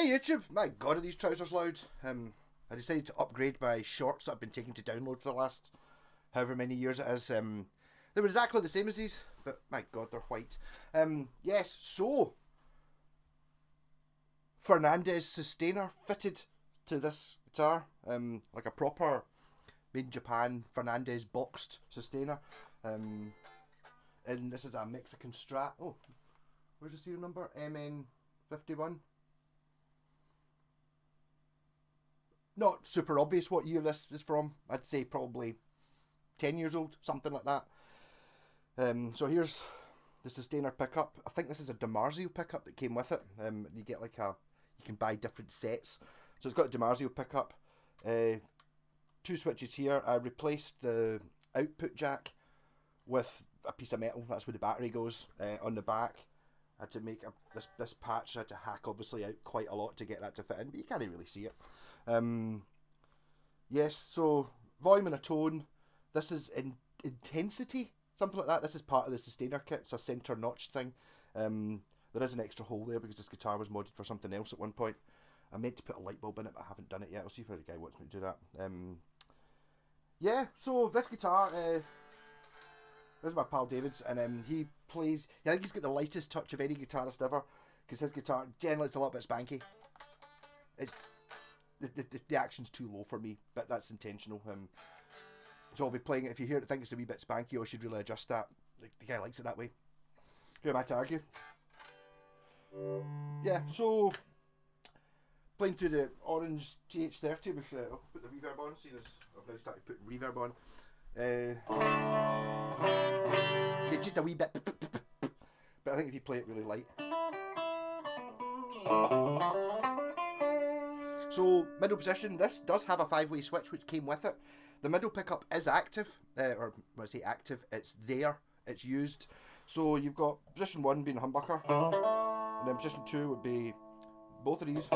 Hey YouTube, my god are these trousers loud. I decided to upgrade my shorts that I've been taking to download for the last however many years it is. They were exactly the same as these, but my god they're white. Yes, so Fernandes sustainer fitted to this guitar. Like a proper made in Japan Fernandes boxed sustainer. And this is a Mexican Strat. Oh, where's the serial number? MN51. Not super obvious what year this is from. I'd say probably 10 years old, something like that. So here's the sustainer pickup. I think this is a DiMarzio pickup that came with it. You get like you can buy different sets. So it's got a DiMarzio pickup. Two switches here. I replaced the output jack with a piece of metal. That's where the battery goes on the back. I had to make this patch. I had to hack obviously out quite a lot to get that to fit in, but you can't really see it. Yes, so volume and a tone. This is in intensity, something like that. This is part of the sustainer kit. It's a center notch thing. There is an extra hole there because this guitar was modded for something else at one point. I meant to put a light bulb in it, but I haven't done it yet. I'll see if the guy wants me to do that. Yeah, so this guitar, this is my pal David's, and he plays. I think he's got the lightest touch of any guitarist ever, because his guitar generally it's a little bit spanky. It's the action's too low for me, but that's intentional. So I'll be playing it. If you hear it, think it's a wee bit spanky, or should really adjust that. The guy likes it that way. Who am I to argue? Yeah, so playing through the orange TH30 with I'll put the reverb on, seeing as I've now started putting reverb on. It's just a wee bit, but I think if you play it really light. So middle position, this does have a 5-way switch which came with it. The middle pickup is active, or when I say active, it's there, it's used. So you've got position 1 being a humbucker, and then position 2 would be both of these.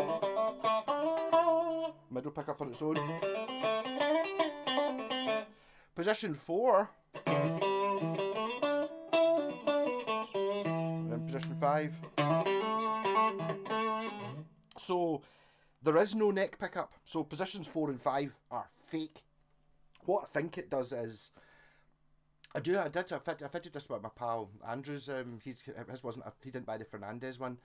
Middle pickup on its own. Position 4, and then position 5. So there is no neck pickup. So positions 4 and 5 are fake. What I think it does is, I fitted this with my pal Andrew's. His wasn't. He didn't buy the Fernandes one.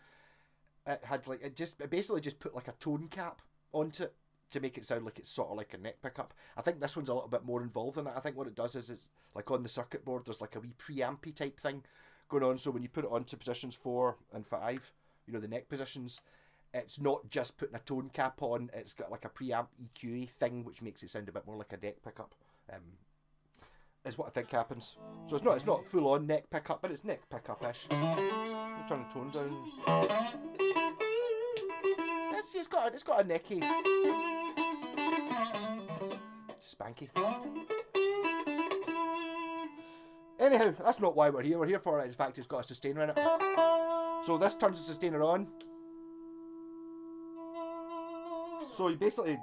It had like it basically just put like a tone cap onto it to make it sound like it's sort of like a neck pickup. I think this one's a little bit more involved in it. I think what it does is it's like on the circuit board there's like a wee preampy type thing going on. So when you put it onto positions 4 and 5, you know, the neck positions, it's not just putting a tone cap on, it's got like a preamp EQ thing which makes it sound a bit more like a neck pickup. Is what I think happens. So it's not full on neck pickup, but it's neck pickup-ish. I'll turn the tone down. It's got a necky. Spanky. Anyhow, that's not why we're here. We're here for it. In fact, it's got a sustainer in it. So this turns the sustainer on. So you basically,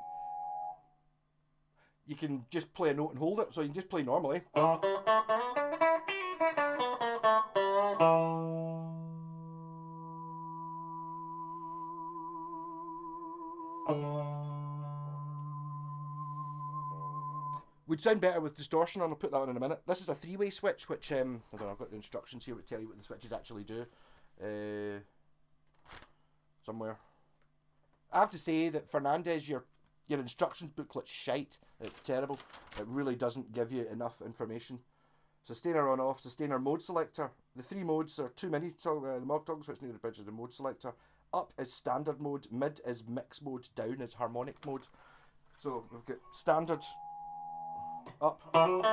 you can just play a note and hold it. So you can just play normally. Would sound better with distortion on. I'll put that on in a minute. This is a 3-way switch, which I don't know. I've got the instructions here to tell you what the switches actually do. Somewhere. I have to say that Fernandes, your instructions booklet's shite. It's terrible. It really doesn't give you enough information. Sustainer on off, sustainer mode selector. The 3 modes are 2 mini. So the Mog Dog switch near the bridge is the mode selector. Up is standard mode. Mid is mix mode. Down is harmonic mode. So we've got standard. Up. And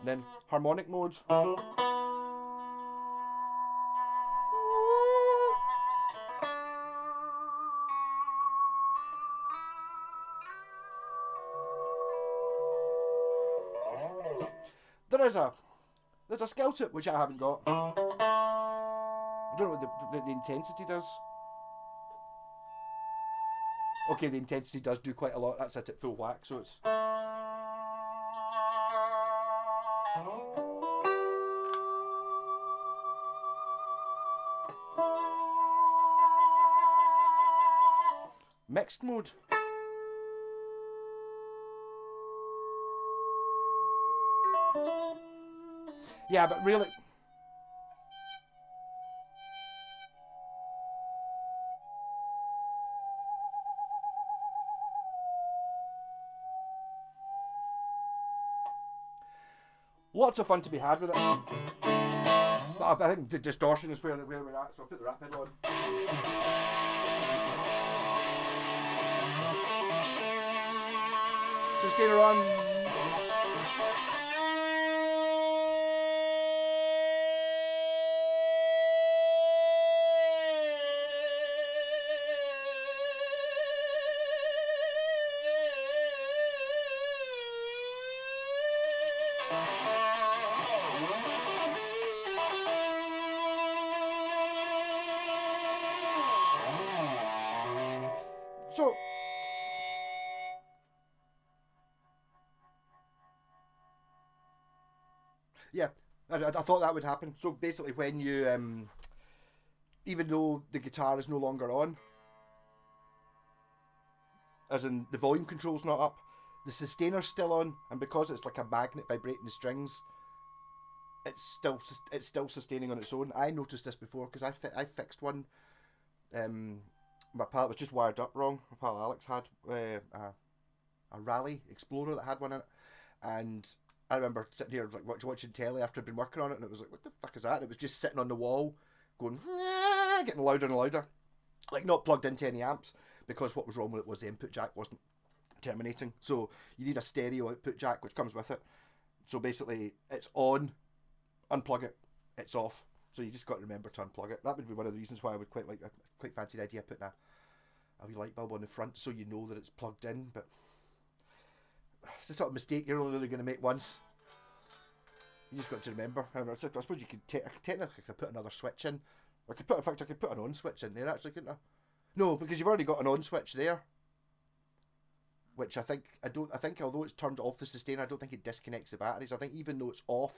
then harmonic mode. There's a scale to it which I haven't got. I don't know what the intensity does. Okay, the intensity does do quite a lot. That's it at full whack, so it's... mixed mode. Yeah, but really... Lots of fun to be had with it. But I think the distortion is where we're at, so I'll put the rat pedal on. Sustainer on. So, yeah, I thought that would happen. So basically, when you, even though the guitar is no longer on, as in the volume control's not up, the sustainer's still on, and because it's like a magnet vibrating the strings, it's still sustaining on its own. I noticed this before because I fixed one. My palette was just wired up wrong. My pal Alex had a Rally Explorer that had one in it, and I remember sitting here like watching telly after I'd been working on it, and it was like, what the fuck is that? And it was just sitting on the wall, going, getting louder and louder, like not plugged into any amps, because what was wrong with it was the input jack wasn't terminating. So you need a stereo output jack which comes with it. So basically, it's on, unplug it, it's off. So you just got to remember to unplug it. That would be one of the reasons why I would quite fancy the idea of putting a wee light bulb on the front so you know that it's plugged in. But it's the sort of mistake you're only really going to make once. You just got to remember. I suppose you could technically put another switch in. I could put an on switch in there actually, couldn't I? No, because you've already got an on switch there. Which I think although it's turned off the sustainer, I don't think it disconnects the batteries. I think even though it's off,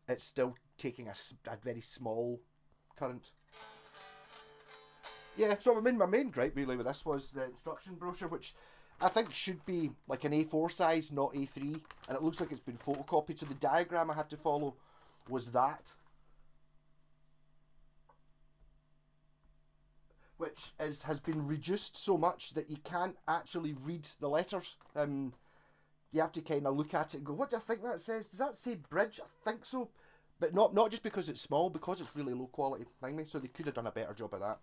it's still taking a very small current. Yeah, so my main gripe really with this was the instruction brochure, which I think should be like an A4 size, not A3, and it looks like it's been photocopied, so the diagram I had to follow was that. Which has been reduced so much that you can't actually read the letters. You have to kind of look at it and go, what do I think that says? Does that say bridge? I think so. But not just because it's small, because it's really low quality thingy, so they could have done a better job of that.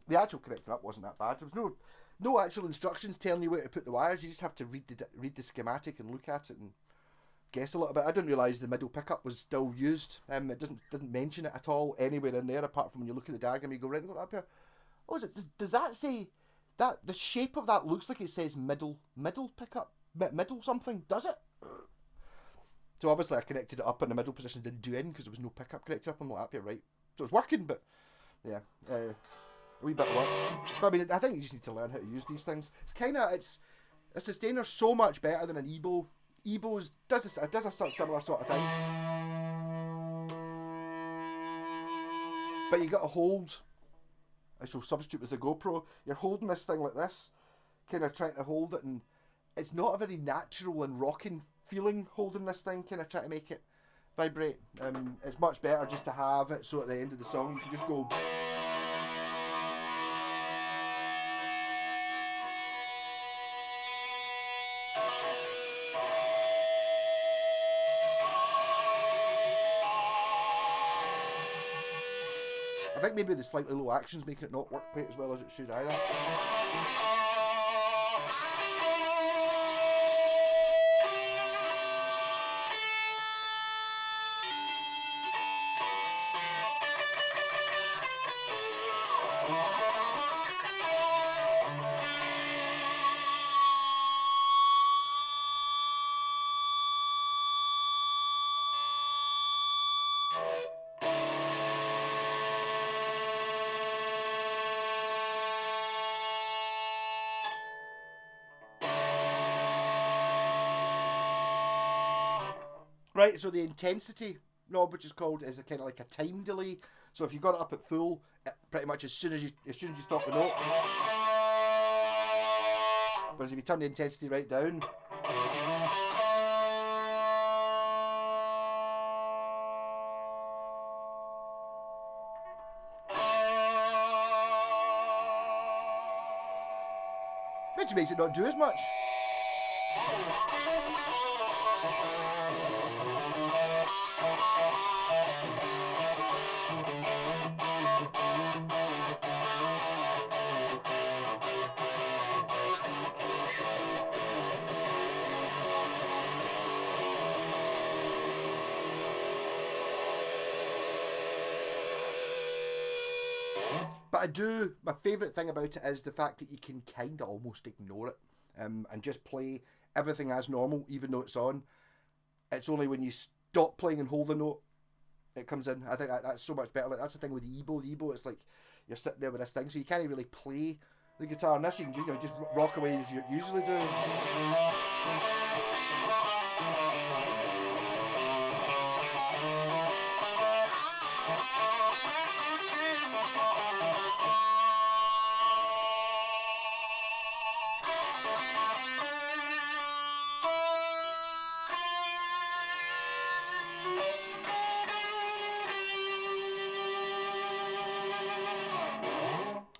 The actual connecting up wasn't that bad. There was no actual instructions telling you where to put the wires. You just have to read the schematic and look at it and guess a little bit. I didn't realise the middle pickup was still used. It doesn't mention it at all anywhere in there, apart from when you look at the diagram, you go right and go up here. Oh, is it? Does that say that the shape of that looks like it says middle pickup, middle something? Does it? So obviously I connected it up in the middle position, didn't do anything because there was no pickup connected up. I'm like, yeah, right. So it's working, but yeah, a wee bit of work. But I mean, I think you just need to learn how to use these things. It's a sustainer so much better than an EBO. EBO's does a similar sort of thing, but you got to hold. I shall substitute with the GoPro. You're holding this thing like this, kind of trying to hold it, and it's not a very natural and rocking feeling holding this thing, kind of trying to make it vibrate. It's much better just to have it so at the end of the song you can just go. I think maybe the slightly low action's making it not work quite as well as it should either. Right, so the intensity knob, which is called, is a kind of like a time delay. So if you got it up at full, pretty much as soon as you stop the note, Whereas if you turn the intensity right down, which makes it not do as much. But I do, my favourite thing about it is the fact that you can kind of almost ignore it and just play everything as normal, even though it's on. It's only when you stop playing and hold the note, it comes in. I think that's so much better. Like, that's the thing with the EBO. The EBO, it's like you're sitting there with this thing, so you can't really play the guitar. And this, you can just rock away as you usually do.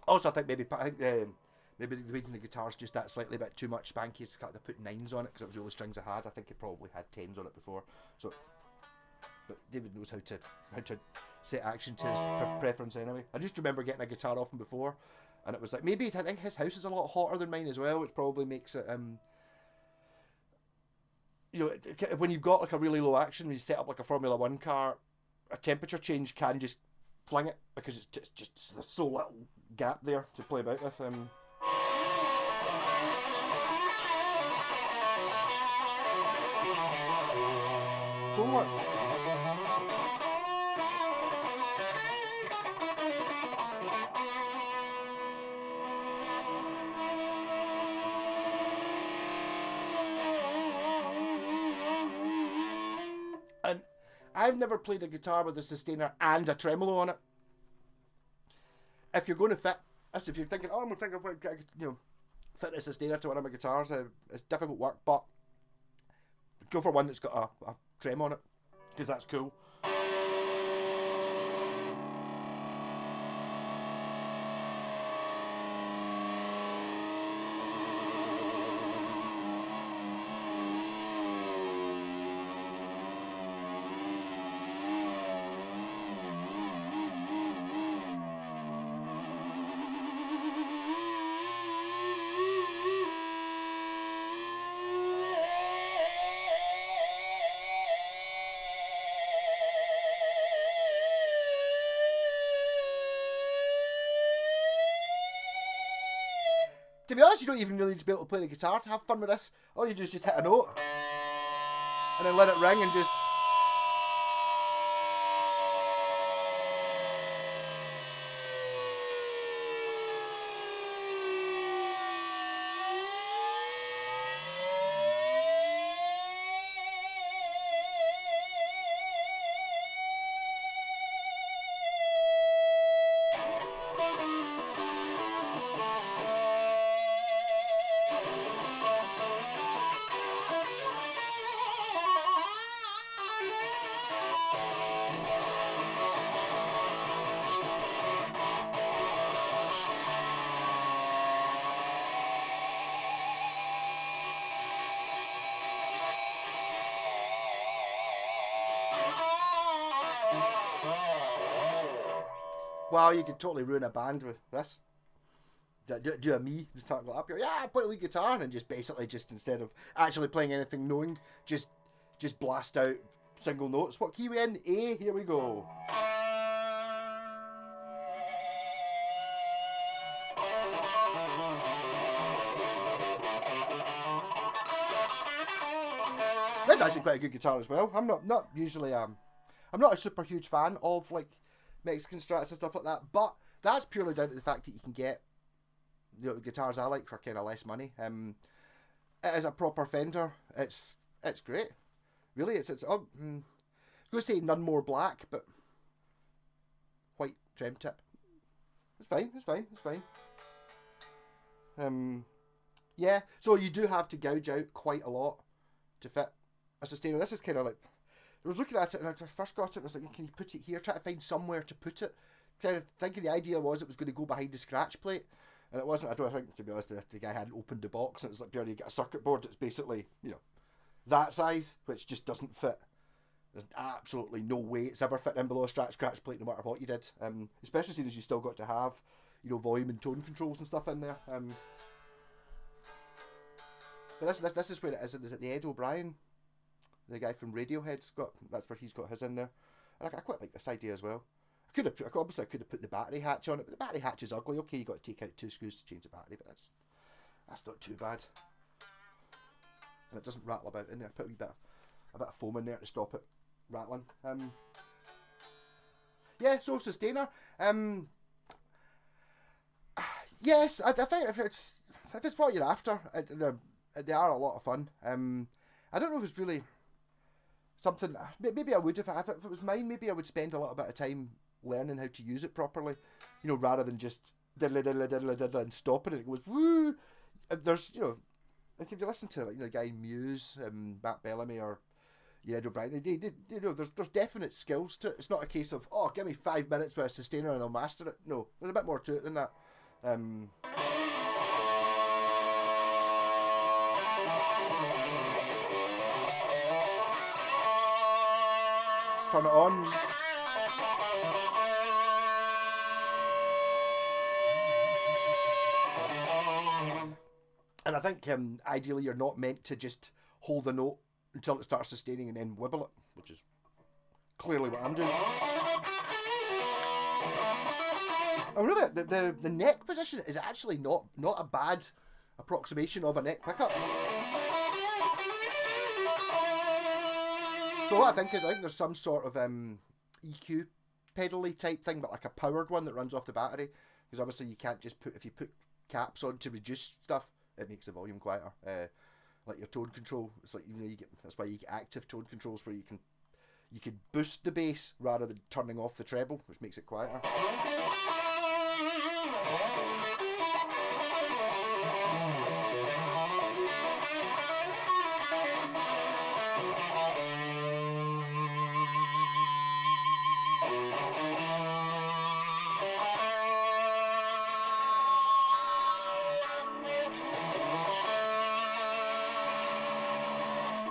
Also, I think maybe maybe the reason the guitar's just that slightly bit too much spanky is to put 9s on it because it was the only strings I had. I think it probably had 10s on it before. So, but David knows how to set action to his preference anyway. I just remember getting a guitar off him before, and it was like maybe I think his house is a lot hotter than mine as well, which probably makes it you know, when you've got like a really low action, when you set up like a Formula One car, a temperature change can just fling it because it's just there's so little gap there to play about with. Totally. And I've never played a guitar with a sustainer and a tremolo on it. If you're going to fit, as if you're thinking, oh, I'm going to fit a sustainer to one of my guitars, it's difficult work, but go for one that's got a trem on it, because that's cool. To be honest, you don't even really need to be able to play the guitar to have fun with this. All you do is just hit a note and then let it ring and just... Wow, you could totally ruin a band with this. Do a me, just start go up here, yeah, play lead guitar, and then just basically just instead of actually playing anything knowing, just blast out single notes. What key we in? A, here we go. That's actually quite a good guitar as well. I'm not usually I'm not a super huge fan of like Mexican strats and stuff like that, but that's purely down to the fact that you can get the guitars I like for kind of less money. It is a proper Fender. It's great. Really, it's I was going to say none more black, but white trem tip. It's fine. Yeah, so you do have to gouge out quite a lot to fit a sustainer. This is kind of like, I was looking at it and I first got it and I was like, can you put it here? Try to find somewhere to put it. Kind of thinking the idea was it was going to go behind the scratch plate. And it wasn't. I don't think, to be honest, the guy hadn't opened the box and it's like, you get a circuit board that's basically, that size, which just doesn't fit. There's absolutely no way it's ever fit in below a scratch plate, no matter what you did. Especially seeing as you still got to have, volume and tone controls and stuff in there. But this is where it is. Is it the Ed O'Brien, the guy from Radiohead's got? That's where he's got his in there. And I quite like this idea as well. I could have put the battery hatch on it, but the battery hatch is ugly. Okay, you got to take out 2 screws to change the battery, but that's not too bad. And it doesn't rattle about in there. Put a bit of foam in there to stop it rattling. Yeah, so sustainer. Yes, I think if it's what you're after, they are a lot of fun. I don't know if it's really something. Maybe I would if it was mine. Maybe I would spend a little bit of time learning how to use it properly, rather than just diddly diddly diddly diddly and stopping it. It goes woo. There's like if you listen to the guy Muse, Matt Bellamy or Ed O'Brien, there's definite skills to it. It's not a case of give me 5 minutes with a sustainer and I'll master it. No, there's a bit more to it than that. Turn it on. And I think ideally you're not meant to just hold the note until it starts sustaining and then wibble it, which is clearly what I'm doing. And really, the neck position is actually not a bad approximation of a neck pickup. So what I think there's some sort of EQ pedally type thing, but like a powered one that runs off the battery. Because obviously you can't just if you put caps on to reduce stuff, it makes the volume quieter. Like your tone control, it's like that's why you get active tone controls where you can boost the bass rather than turning off the treble, which makes it quieter.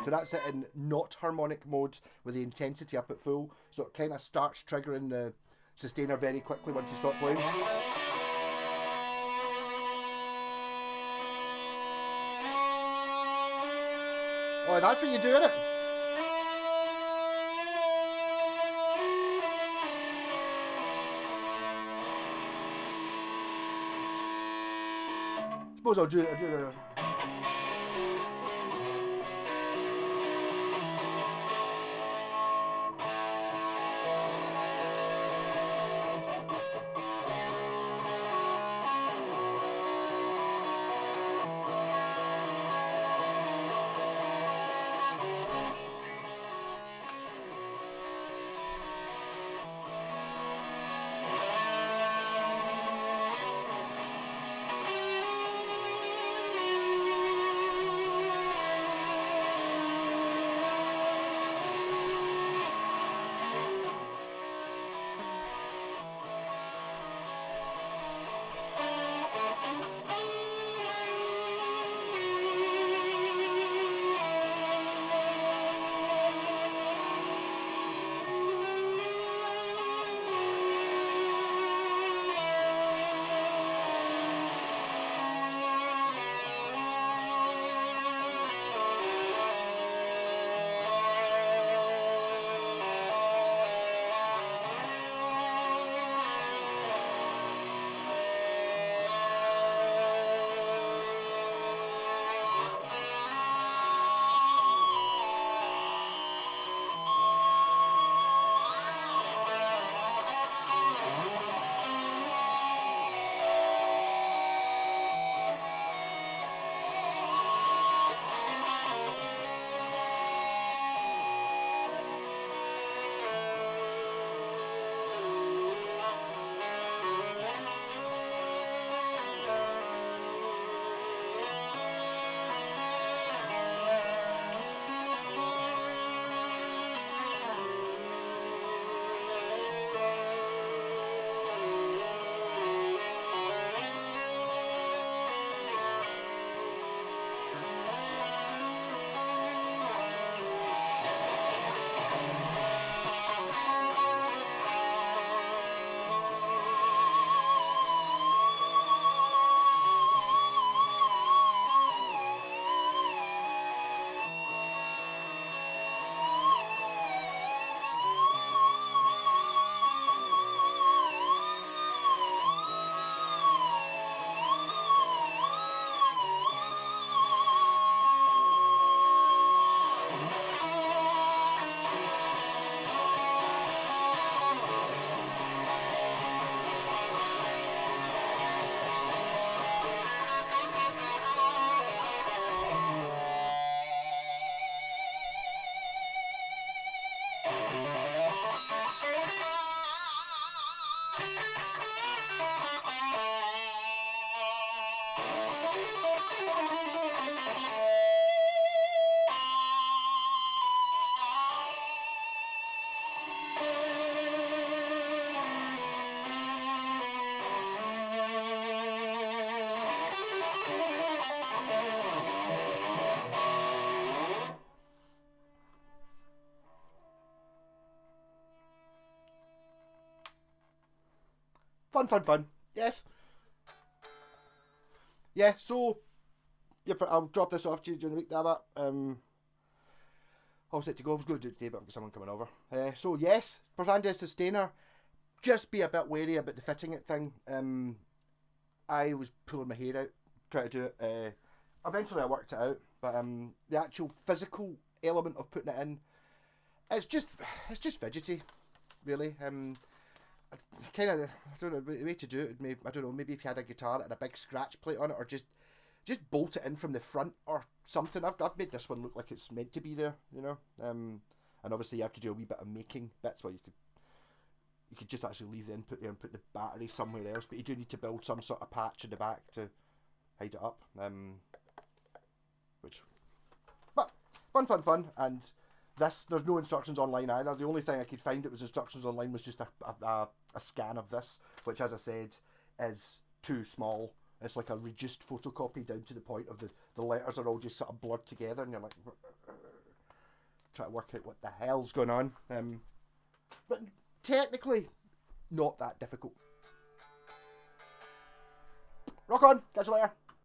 So that's it in not harmonic mode with the intensity up at full. So it kind of starts triggering the sustainer very quickly once you stop playing. Oh, that's what you're doing it. Suppose I'll do it. Fun. Yes. Yeah, so yeah, I'll drop this off to you during the week, Dabba. All set to go. I was going to do it today, but I've got someone coming over. So yes, Fernandes sustainer. Just be a bit wary about the fitting it thing. I was pulling my hair out trying to do it. Eventually, I worked it out, but the actual physical element of putting it in, it's just fidgety, really. Kind of, I don't know, the way to do it. Maybe, I don't know. Maybe if you had a guitar and a big scratch plate on it, or just bolt it in from the front or something. I've made this one look like it's meant to be there, you know. And obviously you have to do a wee bit of making bits where you could just actually leave the input there and put the battery somewhere else, but you do need to build some sort of patch in the back to hide it up. But fun, and there's no instructions online either. The only thing I could find that was instructions online was just a scan of this, which, as I said, is too small. It's like a reduced photocopy down to the point of the letters are all just sort of blurred together, and you're like trying to work out what the hell's going on. But technically, not that difficult. Rock on. Catch you later.